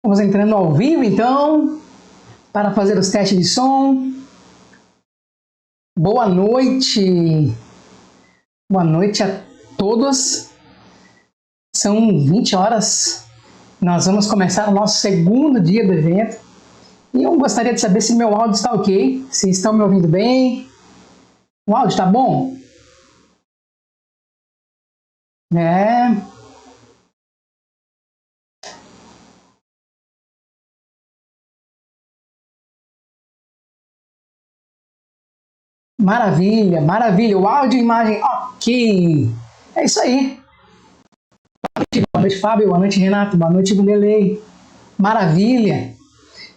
Vamos entrando ao vivo, então, para fazer os testes de som. Boa noite. Boa noite a todos. São 20 horas. Nós vamos começar o nosso segundo dia do evento. E eu gostaria de saber se meu áudio está ok, se estão me ouvindo bem. O áudio está bom? Maravilha, maravilha. O áudio e imagem ok. É isso aí. Boa noite, Fábio. Boa noite, Renato. Boa noite, Vanderlei. Maravilha.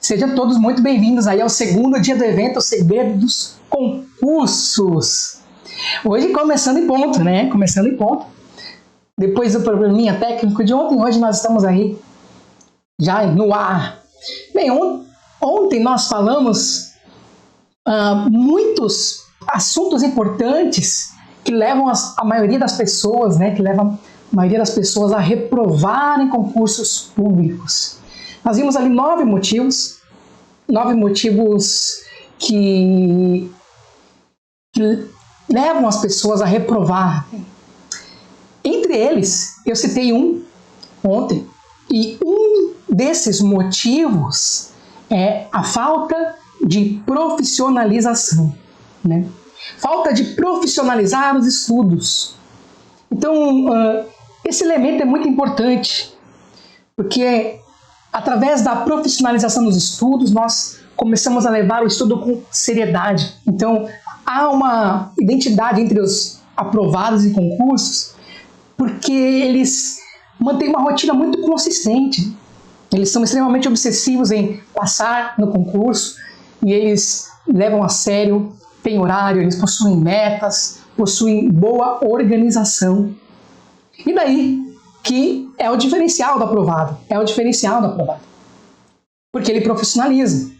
Sejam todos muito bem-vindos aí ao segundo dia do evento, o Segredo dos Concursos. Hoje começando em ponto, né? Começando em ponto. Depois do probleminha técnico de ontem, hoje nós estamos aí já no ar. Bem, ontem nós falamos muitos assuntos importantes que levam a maioria das pessoas, né? Que levam a maioria das pessoas a reprovarem concursos públicos. Nós vimos ali 9 motivos que levam as pessoas a reprovar. Entre eles, eu citei um ontem, e um desses motivos é a falta de profissionalização, né? Falta de profissionalizar os estudos. Então, esse elemento é muito importante, porque através da profissionalização dos estudos, nós começamos a levar o estudo com seriedade. Então, há uma identidade entre os aprovados em concursos, porque eles mantêm uma rotina muito consistente. Eles são extremamente obsessivos em passar no concurso e eles levam a sério, têm horário, eles possuem metas, possuem boa organização. E daí que é o diferencial do aprovado, porque ele profissionaliza.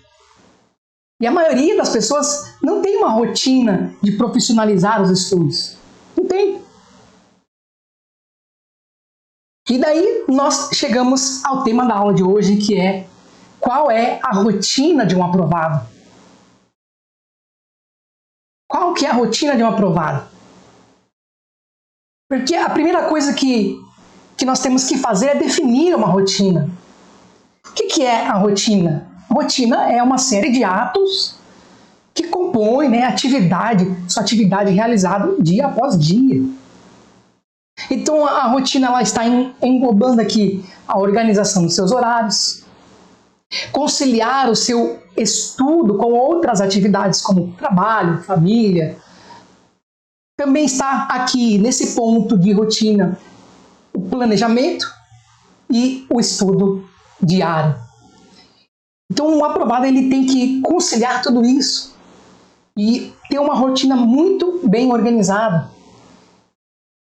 E a maioria das pessoas não tem uma rotina de profissionalizar os estudos. Não tem. E daí nós chegamos ao tema da aula de hoje, que é: qual é a rotina de um aprovado? Qual que é a rotina de um aprovado? Porque a primeira coisa que nós temos que fazer é definir uma rotina. O que é a rotina? A rotina é uma série de atos que compõem, né, sua atividade realizada dia após dia. Então a rotina ela está englobando aqui a organização dos seus horários, conciliar o seu estudo com outras atividades como trabalho, família. Também está aqui nesse ponto de rotina o planejamento e o estudo diário. Então o aprovado ele tem que conciliar tudo isso e ter uma rotina muito bem organizada,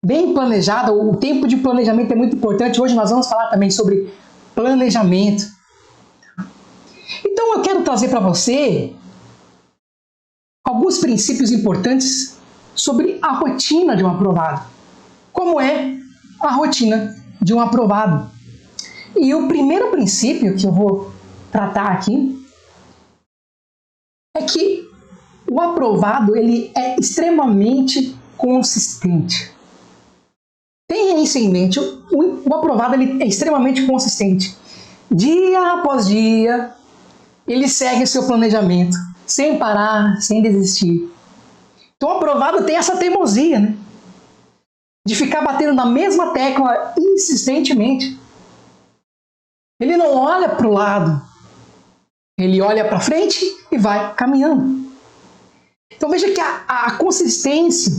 bem planejada. O tempo de planejamento é muito importante. Hoje nós vamos falar também sobre planejamento. Então eu quero trazer para você alguns princípios importantes sobre a rotina de um aprovado. Como é a rotina de um aprovado? E o primeiro princípio que eu vou tratar aqui é que o aprovado ele é extremamente consistente. Tenha isso em mente, o aprovado ele é extremamente consistente. Dia após dia, ele segue o seu planejamento, sem parar, sem desistir. Então o aprovado tem essa teimosia, né? De ficar batendo na mesma tecla insistentemente. Ele não olha para o lado, ele olha para frente e vai caminhando. Então veja que a consistência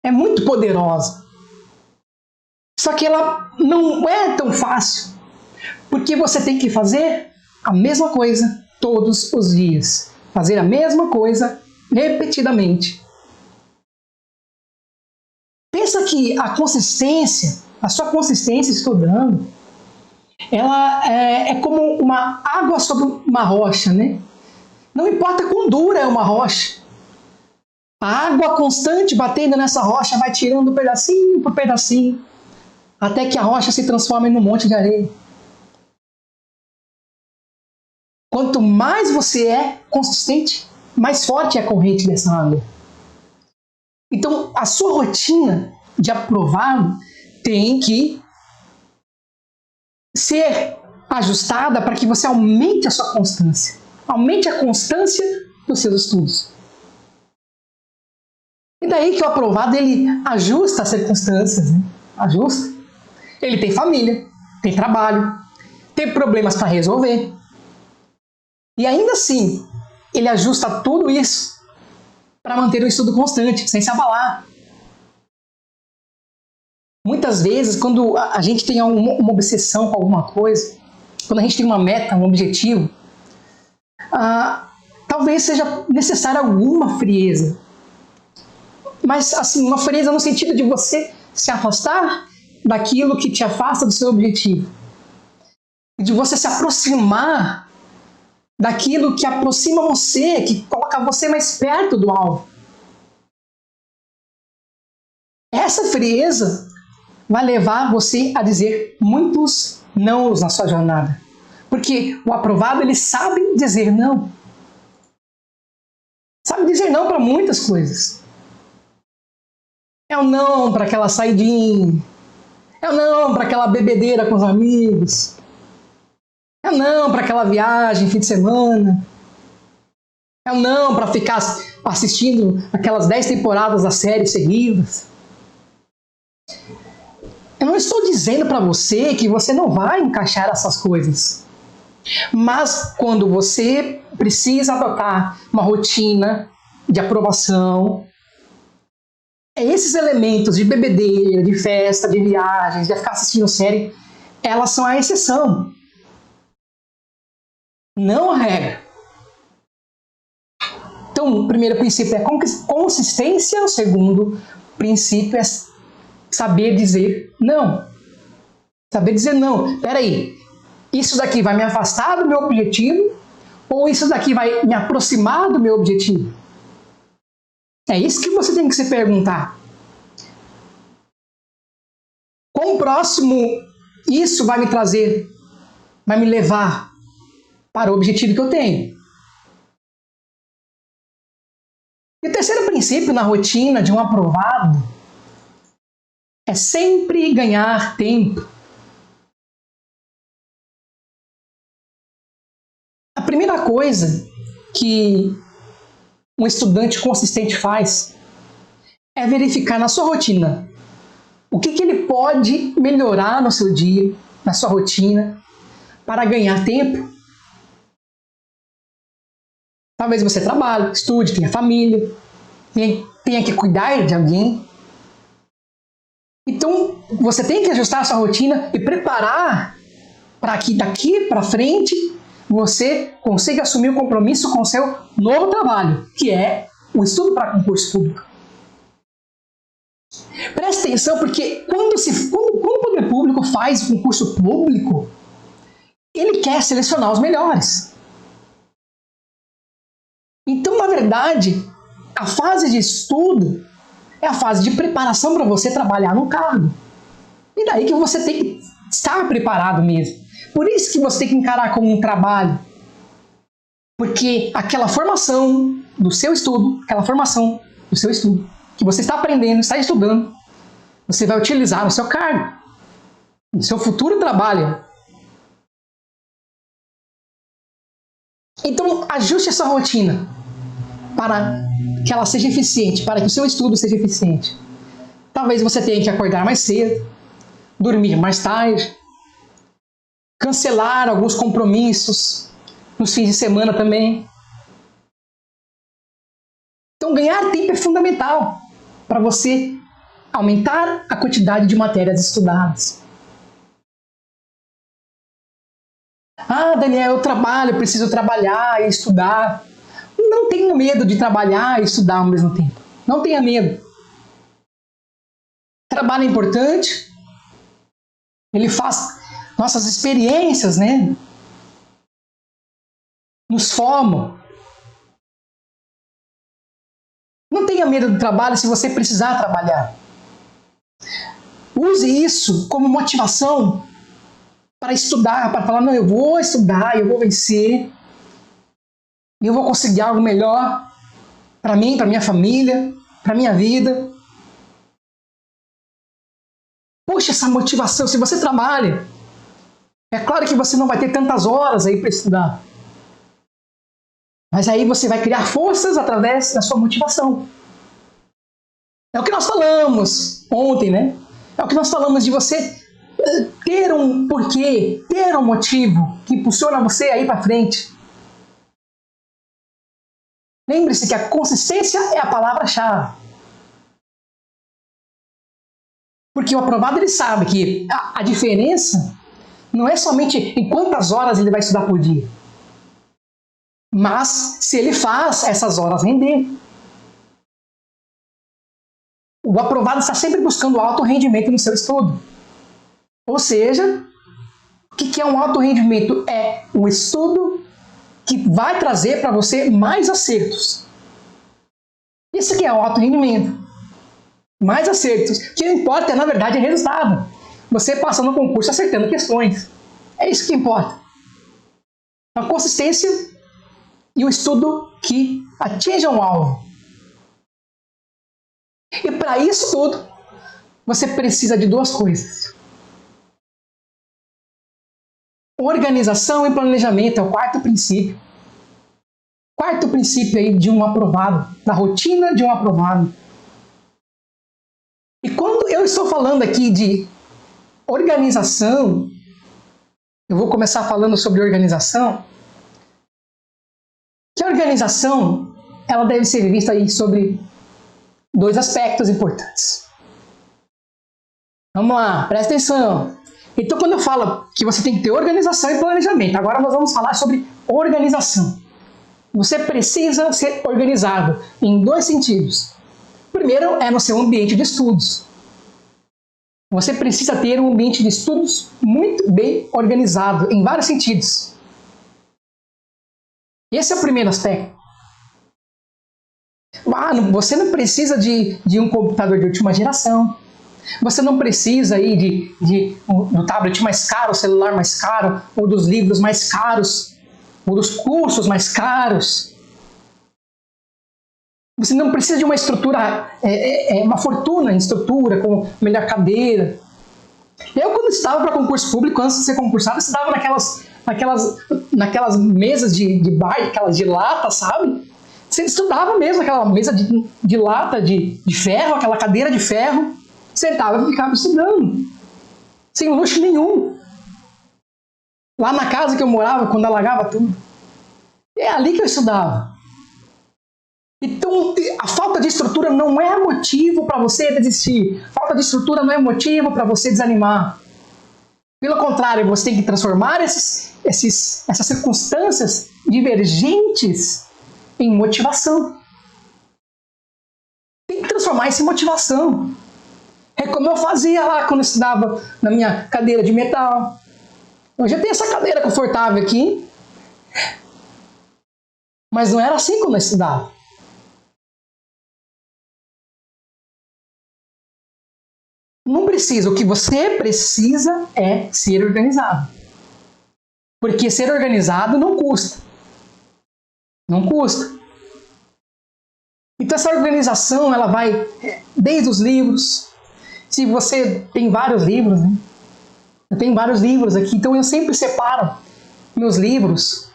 é muito poderosa. Só que ela não é tão fácil, porque você tem que fazer a mesma coisa todos os dias. Fazer a mesma coisa repetidamente. Pensa que a sua consistência estudando, ela é como uma água sobre uma rocha, né? Não importa quão dura é uma rocha. A água constante batendo nessa rocha vai tirando pedacinho por pedacinho, até que a rocha se transforme num monte de areia. mais você é consistente, mais forte é a corrente dessa água. Então, a sua rotina de aprovado tem que ser ajustada para que você aumente a sua constância. Aumente a constância dos seus estudos. E daí que o aprovado, ele ajusta as circunstâncias, né? Ajusta. Ele tem família, tem trabalho, tem problemas para resolver. E ainda assim, ele ajusta tudo isso para manter o estudo constante, sem se abalar. Muitas vezes, quando a gente tem uma obsessão com alguma coisa, quando a gente tem uma meta, um objetivo, talvez seja necessária alguma frieza. Mas, assim, uma frieza no sentido de você se afastar daquilo que te afasta do seu objetivo. De você se aproximar daquilo que aproxima você, que coloca você mais perto do alvo. Essa frieza vai levar você a dizer muitos nãos na sua jornada. Porque o aprovado, ele sabe dizer não. Sabe dizer não para muitas coisas. É o não para aquela saidinha. É o não para aquela bebedeira com os amigos. É o não para aquela viagem, fim de semana. É o não para ficar assistindo aquelas 10 temporadas da série seguidas. Eu não estou dizendo para você que você não vai encaixar essas coisas. Mas quando você precisa adotar uma rotina de aprovação, esses elementos de bebedeira, de festa, de viagens, de ficar assistindo série, elas são a exceção. Não a regra. Então, o primeiro princípio é consistência, o segundo princípio é saber dizer não. Saber dizer não. Peraí, isso daqui vai me afastar do meu objetivo ou isso daqui vai me aproximar do meu objetivo? É isso que você tem que se perguntar. Quão próximo isso vai me trazer, vai me levar para o objetivo que eu tenho? E o terceiro princípio na rotina de um aprovado é sempre ganhar tempo. A primeira coisa que um estudante consistente faz é verificar na sua rotina o que ele pode melhorar no seu dia, na sua rotina, para ganhar tempo. Talvez você trabalhe, estude, tenha família, tenha que cuidar de alguém. Então, você tem que ajustar a sua rotina e preparar para que daqui para frente você consiga assumir o compromisso com o seu novo trabalho, que é o estudo para concurso público. Preste atenção, porque quando o poder público faz o concurso público, ele quer selecionar os melhores. Então, na verdade, a fase de estudo é a fase de preparação para você trabalhar no cargo. E daí que você tem que estar preparado mesmo. Por isso que você tem que encarar como um trabalho. Porque aquela formação do seu estudo, que você está aprendendo, está estudando, você vai utilizar no seu cargo, no seu futuro trabalho. Então, ajuste a sua rotina para que ela seja eficiente, para que o seu estudo seja eficiente. Talvez você tenha que acordar mais cedo, dormir mais tarde, cancelar alguns compromissos nos fins de semana também. Então, ganhar tempo é fundamental para você aumentar a quantidade de matérias estudadas. Ah, Daniel, eu trabalho, eu preciso trabalhar e estudar. Não tenha medo de trabalhar e estudar ao mesmo tempo. Não tenha medo. Trabalho é importante. Ele faz nossas experiências, né? Nos formam. Não tenha medo do trabalho se você precisar trabalhar. Use isso como motivação para estudar, para falar, não, eu vou estudar, eu vou vencer. e eu vou conseguir algo melhor para mim, para minha família, para minha vida. Puxa, essa motivação, se você trabalha, é claro que você não vai ter tantas horas aí para estudar. Mas aí você vai criar forças através da sua motivação. É o que nós falamos ontem, né? É o que nós falamos de você ter um porquê, ter um motivo que impulsiona você a ir para frente. Lembre-se que a consistência é a palavra-chave. Porque o aprovado ele sabe que a diferença não é somente em quantas horas ele vai estudar por dia, mas se ele faz essas horas render. O aprovado está sempre buscando alto rendimento no seu estudo. Ou seja, o que é um alto rendimento? É um estudo que vai trazer para você mais acertos. Isso que é o alto rendimento. Mais acertos. O que importa, na verdade, é resultado. Você passando no concurso acertando questões. É isso que importa. A consistência e o estudo que atinjam o alvo. E para isso tudo, você precisa de duas coisas. Organização e planejamento é o quarto princípio. Quarto princípio aí de um aprovado, da rotina de um aprovado. E quando eu estou falando aqui de organização, eu vou começar falando sobre organização, que a organização ela deve ser vista aí sobre dois aspectos importantes. Vamos lá, presta atenção. Então, quando eu falo que você tem que ter organização e planejamento, agora nós vamos falar sobre organização. Você precisa ser organizado em dois sentidos. Primeiro é no seu ambiente de estudos. Você precisa ter um ambiente de estudos muito bem organizado, em vários sentidos. Esse é o primeiro aspecto. Você não precisa de um computador de última geração. Você não precisa aí do tablet mais caro, celular mais caro, ou dos livros mais caros, ou dos cursos mais caros. Você não precisa de uma estrutura, uma fortuna em estrutura, com melhor cadeira. Eu, quando estava para concurso público, antes de ser concursado, eu estudava naquelas mesas de bar, aquelas de lata, sabe? Você estudava mesmo aquela mesa de lata, de ferro, aquela cadeira de ferro. Sentava e ficava estudando. Sem luxo nenhum. Lá na casa que eu morava, quando alagava tudo. É ali que eu estudava. Então, a falta de estrutura não é motivo para você desistir. Falta de estrutura não é motivo para você desanimar. Pelo contrário, você tem que transformar essas circunstâncias divergentes em motivação. Tem que transformar isso em motivação. É como eu fazia lá quando eu estudava na minha cadeira de metal. Hoje eu tenho essa cadeira confortável aqui. Mas não era assim quando eu estudava. Não precisa. O que você precisa é ser organizado. Porque ser organizado não custa. Não custa. Então essa organização, ela vai desde os livros. Se você tem vários livros, né? Eu tenho vários livros aqui, então eu sempre separo meus livros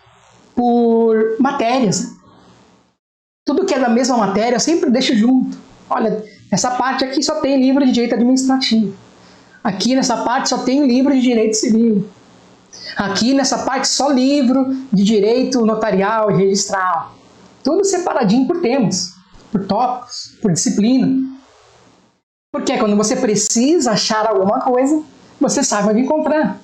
por matérias. Tudo que é da mesma matéria eu sempre deixo junto. Olha, essa parte aqui só tem livro de direito administrativo. Aqui nessa parte só tem livro de direito civil. Aqui nessa parte só livro de direito notarial e registral. Tudo separadinho por temas, por tópicos, por disciplina. Porque quando você precisa achar alguma coisa, você sabe onde encontrar.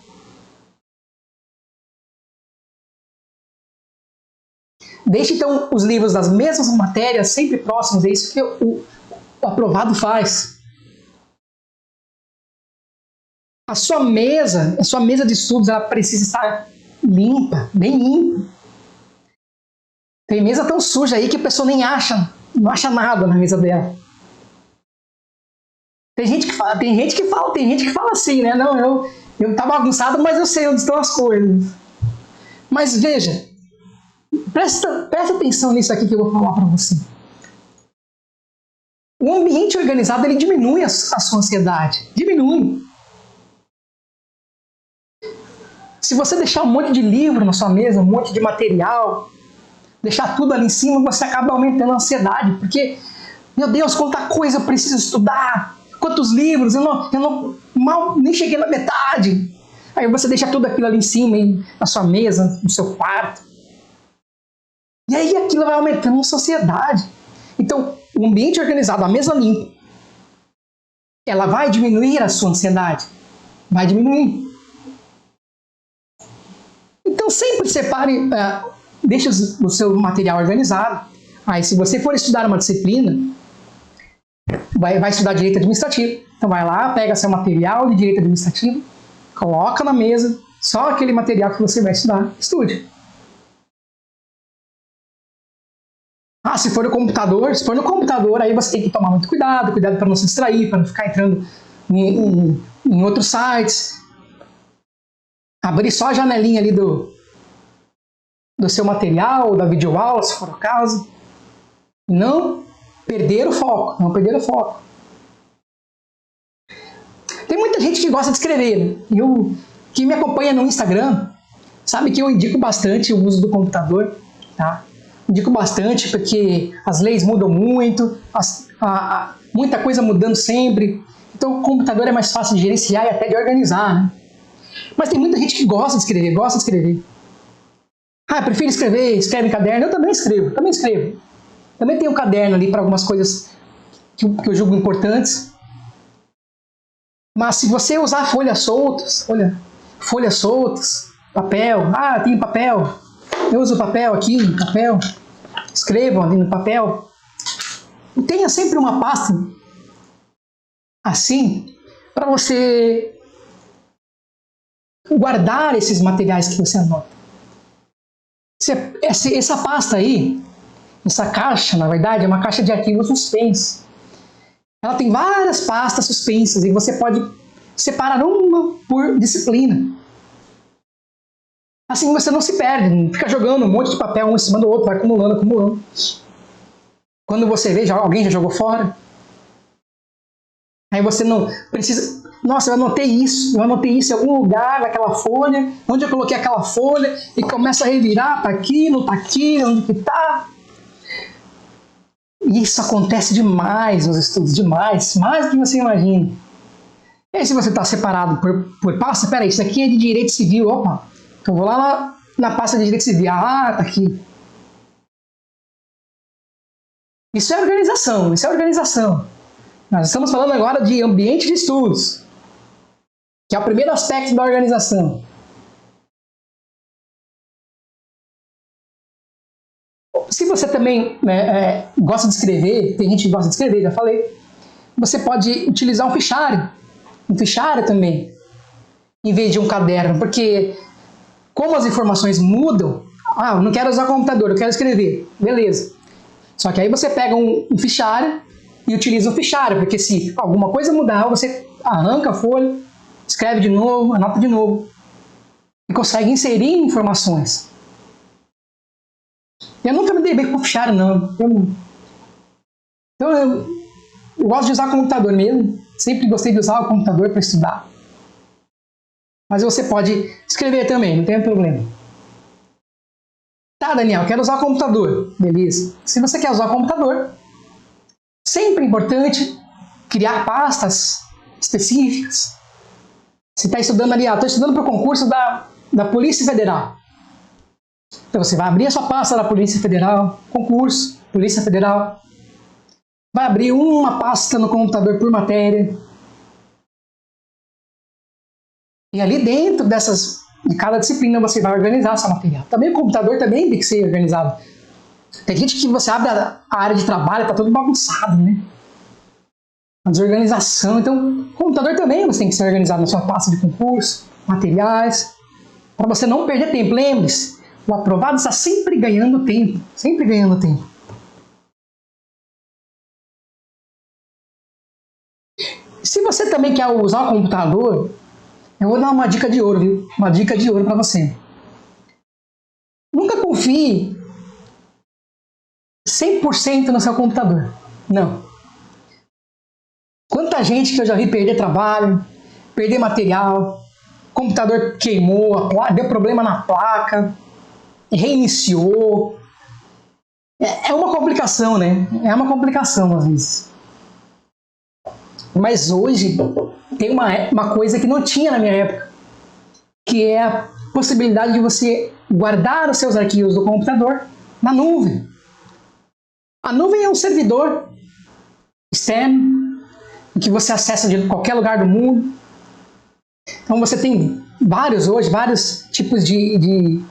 Deixe então os livros das mesmas matérias sempre próximos, é isso que o aprovado faz. A sua mesa de estudos, ela precisa estar limpa, bem limpa. Tem mesa tão suja aí que a pessoa nem acha, não acha nada na mesa dela. Tem gente que fala assim, né? Não, eu tá bagunçado, mas eu sei onde estão as coisas. Mas veja, Presta atenção nisso aqui que eu vou falar para você. O ambiente organizado, ele diminui a sua ansiedade. Diminui. Se você deixar um monte de livro na sua mesa, um monte de material, deixar tudo ali em cima, você acaba aumentando a ansiedade. Porque, meu Deus, quanta coisa eu preciso estudar. Quantos livros, eu mal nem cheguei na metade. Aí você deixa tudo aquilo ali em cima, na sua mesa, no seu quarto. E aí aquilo vai aumentando a sua ansiedade. Então, o ambiente organizado, a mesa limpa, ela vai diminuir a sua ansiedade. Vai diminuir. Então, sempre separe, deixe o seu material organizado. Aí, se você for estudar uma disciplina, vai estudar direito administrativo. Então, vai lá, pega seu material de direito administrativo, coloca na mesa, só aquele material que você vai estudar, estude. Se for no computador, aí você tem que tomar muito cuidado para não se distrair, para não ficar entrando em outros sites. Abrir só a janelinha ali do seu material, da videoaula, se for o caso. Não perder o foco, não perder o foco. Tem muita gente que gosta de escrever. Quem me acompanha no Instagram sabe que eu indico bastante o uso do computador, tá? Indico bastante porque as leis mudam muito, muita coisa mudando sempre. Então o computador é mais fácil de gerenciar e até de organizar, né? Mas tem muita gente que gosta de escrever, eu prefiro escreve em caderno. Eu também escrevo. Também tenho um caderno ali para algumas coisas que eu julgo importantes. Mas se você usar folhas soltas, papel, tem papel, eu uso papel aqui, escrevam ali no papel. E tenha sempre uma pasta assim para você guardar esses materiais que você anota. Essa pasta aí, essa caixa, na verdade, é uma caixa de arquivos suspensos. Ela tem várias pastas suspensas e você pode separar uma por disciplina. Assim você não se perde, não fica jogando um monte de papel um em cima do outro, vai acumulando. Quando você vê, alguém já jogou fora. Aí você não precisa... Nossa, eu anotei isso em algum lugar, naquela folha, onde eu coloquei aquela folha, e começa a revirar, tá aqui, não tá aqui, onde que tá. E isso acontece demais nos estudos, demais, mais do que você imagina. E aí se você está separado por pasta, peraí, isso aqui é de direito civil, opa, então vou lá na pasta de direito civil, tá aqui. Isso é organização. Nós estamos falando agora de ambiente de estudos, que é o primeiro aspecto da organização. Se você também gosta de escrever, tem gente que gosta de escrever, já falei, você pode utilizar um fichário também, em vez de um caderno, porque como as informações mudam, eu não quero usar computador, eu quero escrever, beleza. Só que aí você pega um fichário e utiliza o fichário, porque se alguma coisa mudar, você arranca a folha, escreve de novo, anota de novo e consegue inserir informações. Eu nunca me dei bem com o fichário, não. Então eu gosto de usar o computador mesmo, sempre gostei de usar o computador para estudar. Mas você pode escrever também, não tem problema. Tá, Daniel, quero usar o computador. Beleza. Se você quer usar o computador, sempre é importante criar pastas específicas. Você está estudando ali, estou estudando para o concurso da Polícia Federal. Então você vai abrir a sua pasta da Polícia Federal, concurso, Polícia Federal. Vai abrir uma pasta no computador por matéria. E ali dentro de cada disciplina você vai organizar seu material. Também o computador também tem que ser organizado. Tem gente que você abre a área de trabalho, está tudo bagunçado, né? A desorganização. Então, o computador também você tem que ser organizado na sua pasta de concurso, materiais, para você não perder tempo. Lembre-se, o aprovado está sempre ganhando tempo. Sempre ganhando tempo. Se você também quer usar o computador, eu vou dar uma dica de ouro, viu? Uma dica de ouro para você. Nunca confie 100% no seu computador. Não. Quanta gente que eu já vi perder trabalho, perder material, computador queimou, deu problema na placa, reiniciou. É uma complicação, né? É uma complicação às vezes. Mas hoje tem uma coisa que não tinha na minha época, que é a possibilidade de você guardar os seus arquivos do computador na nuvem. A nuvem é um servidor externo que você acessa de qualquer lugar do mundo. Então você tem vários tipos de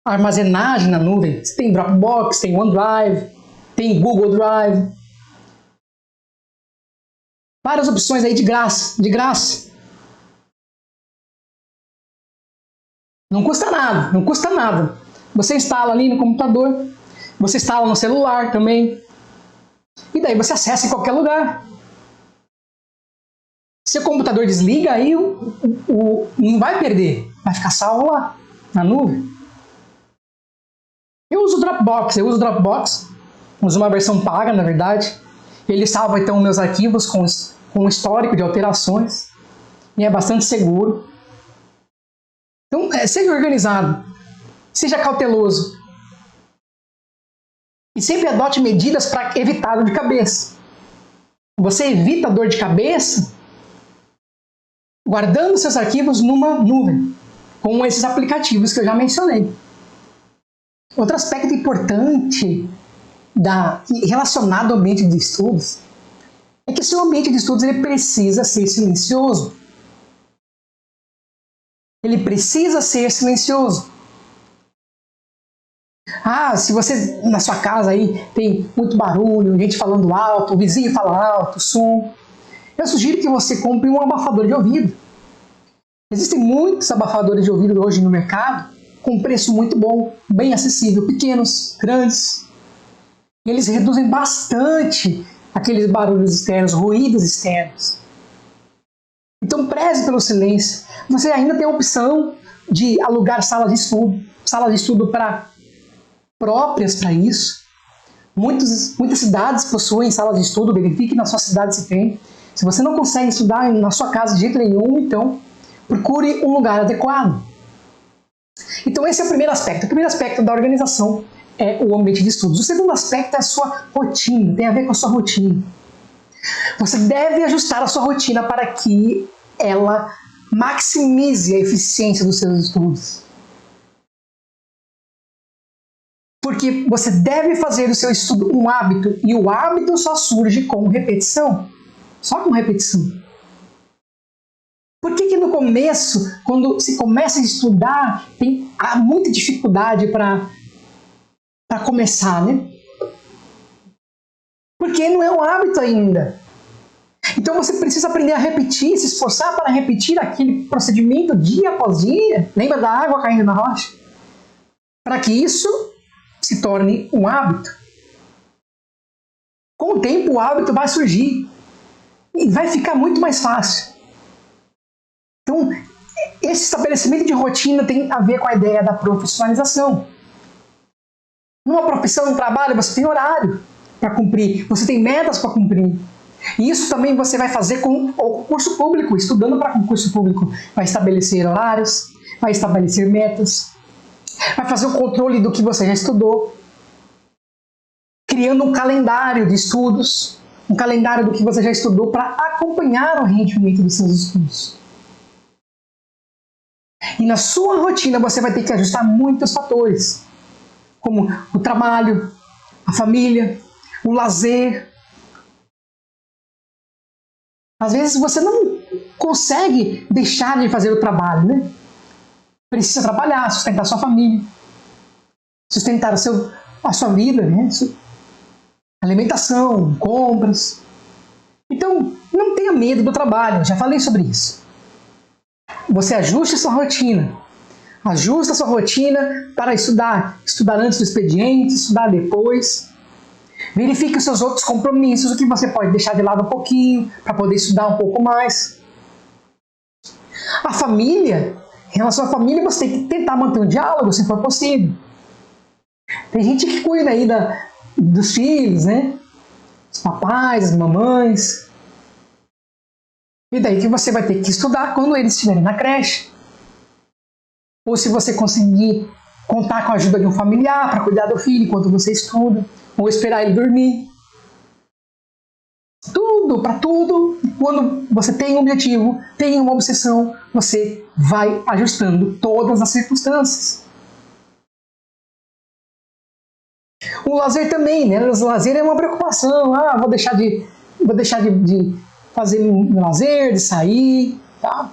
armazenagem na nuvem. Você tem Dropbox, tem OneDrive, tem Google Drive. Várias opções aí de graça. Não custa nada. Você instala ali no computador, você instala no celular também. E daí você acessa em qualquer lugar. Se o computador desliga, aí não vai perder, vai ficar salvo lá, na nuvem. Eu uso o Dropbox, uso uma versão paga, na verdade. Ele salva então meus arquivos com um histórico de alterações e é bastante seguro. Então, seja organizado, seja cauteloso e sempre adote medidas para evitar dor de cabeça. Você evita dor de cabeça guardando seus arquivos numa nuvem, com esses aplicativos que eu já mencionei. Outro aspecto importante relacionado ao ambiente de estudos é que o seu ambiente de estudos ele precisa ser silencioso. Ele precisa ser silencioso. Se você na sua casa aí tem muito barulho, gente falando alto, o vizinho fala alto, som, eu sugiro que você compre um abafador de ouvido. Existem muitos abafadores de ouvido hoje no mercado com preço muito bom, bem acessível, pequenos, grandes. E eles reduzem bastante aqueles barulhos externos, ruídos externos. Então preze pelo silêncio. Você ainda tem a opção de alugar salas de estudo próprias para isso. Muitas cidades possuem salas de estudo, verifique na sua cidade se tem. Se você não consegue estudar na sua casa de jeito nenhum, então procure um lugar adequado. Então esse é o primeiro aspecto. O primeiro aspecto da organização é o ambiente de estudos. O segundo aspecto é a sua rotina, tem a ver com a sua rotina. Você deve ajustar a sua rotina para que ela maximize a eficiência dos seus estudos. Porque você deve fazer do seu estudo um hábito, e o hábito só surge com repetição. Só com repetição. Por que no começo, quando se começa a estudar, há muita dificuldade para começar, né? Porque não é um hábito ainda. Então você precisa aprender a repetir, se esforçar para repetir aquele procedimento dia após dia. Lembra da água caindo na rocha? Para que isso se torne um hábito. Com o tempo o hábito vai surgir e vai ficar muito mais fácil. Então, esse estabelecimento de rotina tem a ver com a ideia da profissionalização. Numa profissão, no trabalho, você tem horário para cumprir, você tem metas para cumprir. E isso também você vai fazer com o concurso público, estudando para concurso público. Vai estabelecer horários, vai estabelecer metas, vai fazer o controle do que você já estudou, criando um calendário de estudos, um calendário do que você já estudou para acompanhar o rendimento dos seus estudos. E na sua rotina você vai ter que ajustar muitos fatores, como o trabalho, a família, o lazer. Às vezes você não consegue deixar de fazer o trabalho, né? Precisa trabalhar, sustentar a sua família, sustentar a sua vida, né? Alimentação, compras. Então, não tenha medo do trabalho, já falei sobre isso. Você ajuste a sua rotina. Ajusta a sua rotina para estudar. Estudar antes do expediente, estudar depois. Verifique os seus outros compromissos, o que você pode deixar de lado um pouquinho, para poder estudar um pouco mais. A família, em relação à família, você tem que tentar manter um diálogo, se for possível. Tem gente que cuida aí dos filhos, né? Os papais, as mamães. E daí que você vai ter que estudar quando eles estiverem na creche. Ou se você conseguir contar com a ajuda de um familiar para cuidar do filho enquanto você estuda, ou esperar ele dormir. Tudo, para tudo, quando você tem um objetivo, tem uma obsessão, você vai ajustando todas as circunstâncias. O lazer também, né? O lazer é uma preocupação. Ah, vou deixar de fazer meu lazer, de sair, tá?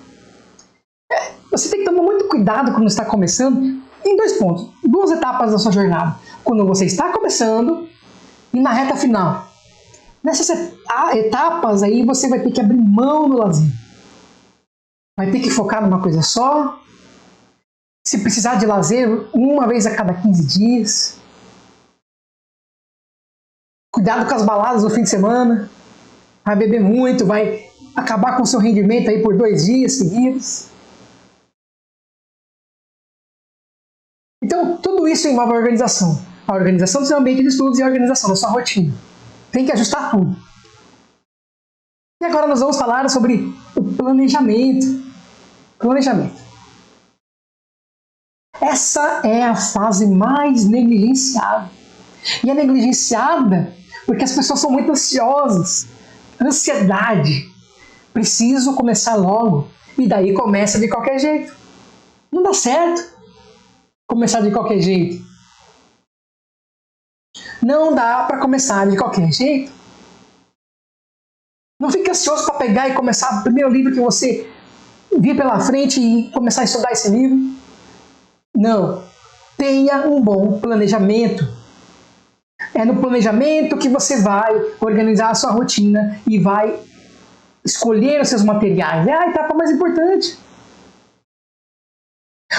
Você tem que tomar muito cuidado quando está começando em 2 pontos, 2 etapas da sua jornada. Quando você está começando e na reta final. Nessas etapas aí você vai ter que abrir mão do lazer. Vai ter que focar numa coisa só. Se precisar de lazer, uma vez a cada 15 dias. Cuidado com as baladas no fim de semana. Vai beber muito, vai acabar com o seu rendimento aí por 2 dias seguidos. Então, tudo isso envolve a organização. A organização do seu ambiente de estudos e a organização da sua rotina. Tem que ajustar tudo. E agora nós vamos falar sobre o planejamento. Planejamento. Essa é a fase mais negligenciada. E é negligenciada porque as pessoas são muito ansiosas. Ansiedade. Preciso começar logo. E daí começa de qualquer jeito. Não dá certo começar de qualquer jeito. Não dá para começar de qualquer jeito. Não fique ansioso para pegar e começar o primeiro livro que você vir pela frente e começar a estudar esse livro. Não. Tenha um bom planejamento. É no planejamento que você vai organizar a sua rotina e vai escolher os seus materiais. É a etapa mais importante.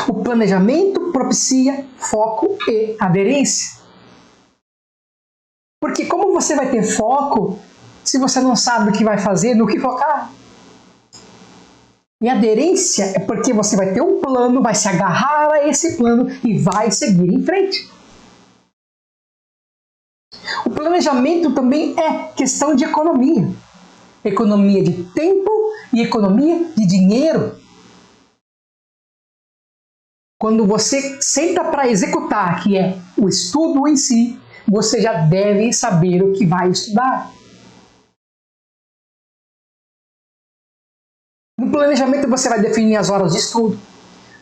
O planejamento propicia foco e aderência. Porque como você vai ter foco se você não sabe o que vai fazer, no que focar? E aderência é porque você vai ter um plano, vai se agarrar a esse plano e vai seguir em frente. O planejamento também é questão de economia. Economia de tempo e economia de dinheiro. Quando você senta para executar, que é o estudo em si, você já deve saber o que vai estudar. No planejamento você vai definir as horas de estudo,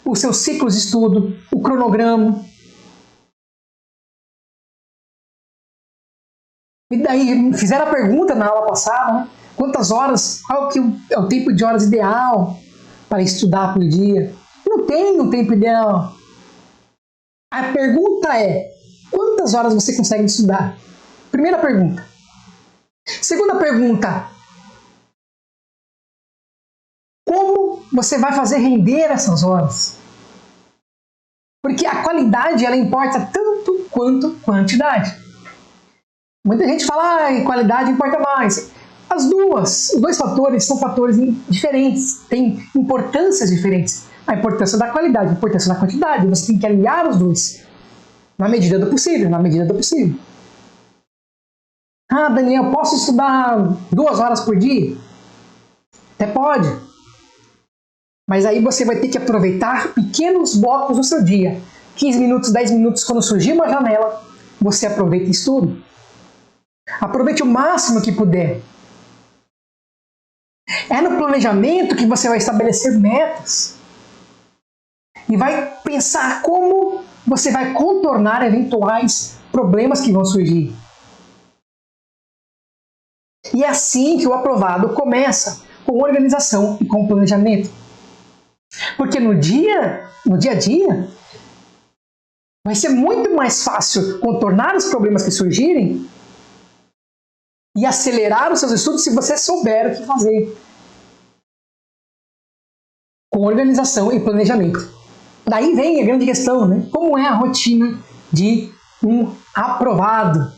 os seus ciclos de estudo, o cronograma. E daí, fizeram a pergunta na aula passada, né? Quantas horas, qual que é o tempo de horas ideal para estudar por dia? Não tem um tempo ideal. A pergunta é, quantas horas você consegue estudar? Primeira pergunta. Segunda pergunta, como você vai fazer render essas horas? Porque a qualidade, ela importa tanto quanto quantidade. Muita gente fala que qualidade importa mais. Os 2 fatores são fatores diferentes, têm importâncias diferentes. A importância da qualidade, a importância da quantidade. Você tem que alinhar os 2 na medida do possível, na medida do possível. Ah, Daniel, posso estudar 2 horas por dia? Até pode. Mas aí você vai ter que aproveitar pequenos blocos do seu dia. 15 minutos, 10 minutos, quando surgir uma janela, você aproveita e estuda. Aproveite o máximo que puder. É no planejamento que você vai estabelecer metas. E vai pensar como você vai contornar eventuais problemas que vão surgir. E é assim que o aprovado começa, com organização e com planejamento. Porque no dia a dia, vai ser muito mais fácil contornar os problemas que surgirem e acelerar os seus estudos se você souber o que fazer. Com organização e planejamento. Daí vem a grande questão, né? Como é a rotina de um aprovado?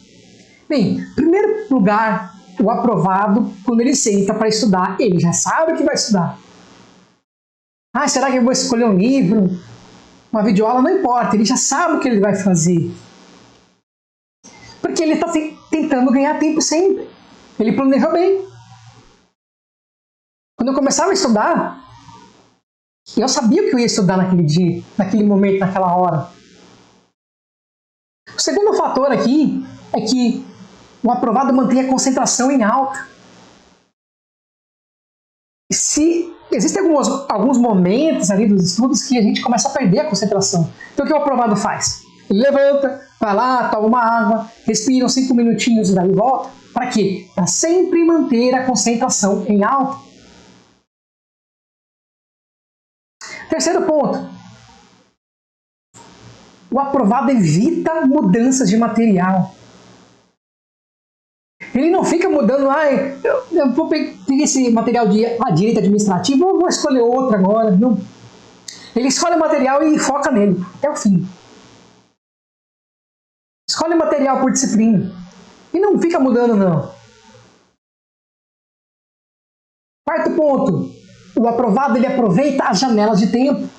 Bem, em primeiro lugar, o aprovado, quando ele senta para estudar, ele já sabe o que vai estudar. Ah, será que eu vou escolher um livro? Uma videoaula? Não importa, ele já sabe o que ele vai fazer. Porque Porque ele está tentando ganhar tempo sempre. Ele planejou bem. Quando eu começava a estudar, eu sabia o que eu ia estudar naquele dia, naquele momento, naquela hora. O segundo fator aqui é que o aprovado mantém a concentração em alta. Se existem alguns momentos ali dos estudos que a gente começa a perder a concentração. Então o que o aprovado faz? Ele levanta, vai lá, toma uma água, respira uns 5 minutinhos e daí volta. Para quê? Para sempre manter a concentração em alta. Terceiro ponto. O aprovado evita mudanças de material. Ele não fica mudando, eu vou pegar esse material de direito administrativo, eu vou escolher outro agora. Não. Ele escolhe o material e foca nele, até o fim. Escolhe o material por disciplina. E não fica mudando, não. Quarto ponto. O aprovado, ele aproveita as janelas de tempo.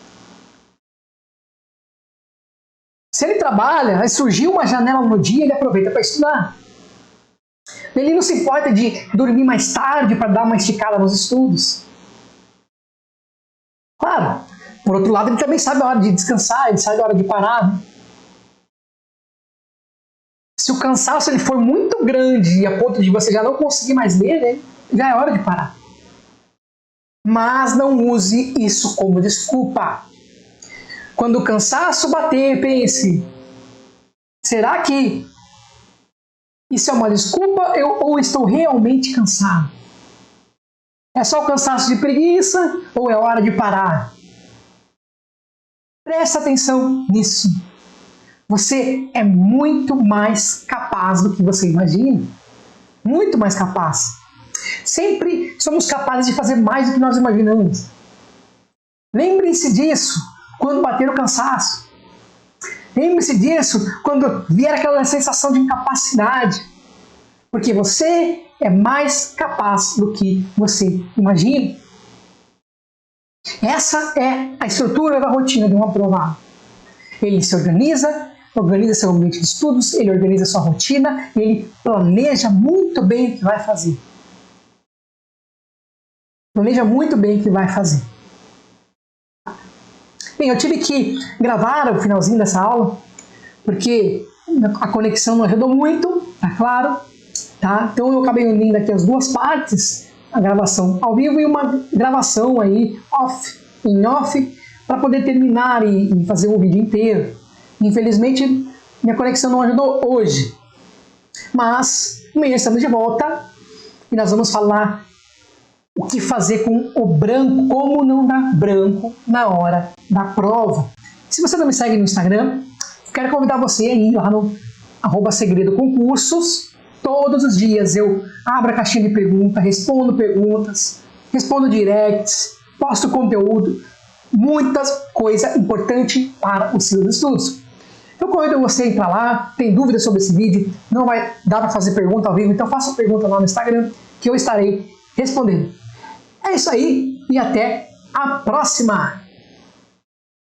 Se ele trabalha, aí surgiu uma janela no dia, ele aproveita para estudar. Ele não se importa de dormir mais tarde para dar uma esticada nos estudos. Claro, por outro lado, ele também sabe a hora de descansar, ele sabe a hora de parar. Se o cansaço ele for muito grande e a ponto de você já não conseguir mais ler, já é hora de parar. Mas não use isso como desculpa. Quando o cansaço bater, pense: será que isso é uma desculpa ou estou realmente cansado? É só o cansaço de preguiça ou é hora de parar? Presta atenção nisso. Você é muito mais capaz do que você imagina. Muito mais capaz. Sempre somos capazes de fazer mais do que nós imaginamos. Lembre-se disso quando bater o cansaço. Lembre-se disso quando vier aquela sensação de incapacidade. Porque você é mais capaz do que você imagina. Essa é a estrutura da rotina de um aprovado. Ele se organiza seu ambiente de estudos, ele organiza sua rotina, ele planeja muito bem o que vai fazer. Planeja muito bem o que vai fazer. Bem, eu tive que gravar o finalzinho dessa aula, porque a conexão não ajudou muito, tá claro? Tá? Então eu acabei unindo aqui as duas partes, a gravação ao vivo e uma gravação aí em off, para poder terminar e fazer um vídeo inteiro. Infelizmente, minha conexão não ajudou hoje, mas amanhã estamos de volta e nós vamos falar o que fazer com o branco, como não dar branco na hora da prova. Se você não me segue no Instagram, quero convidar você a ir lá no @segredoconcursos. Todos os dias eu abro a caixinha de perguntas, respondo perguntas, respondo directs, posto conteúdo, muita coisa importante para o seu estudos. Eu convido você a entrar lá, tem dúvidas sobre esse vídeo, não vai dar para fazer pergunta ao vivo, então faça pergunta lá no Instagram que eu estarei respondendo. É isso aí e até a próxima!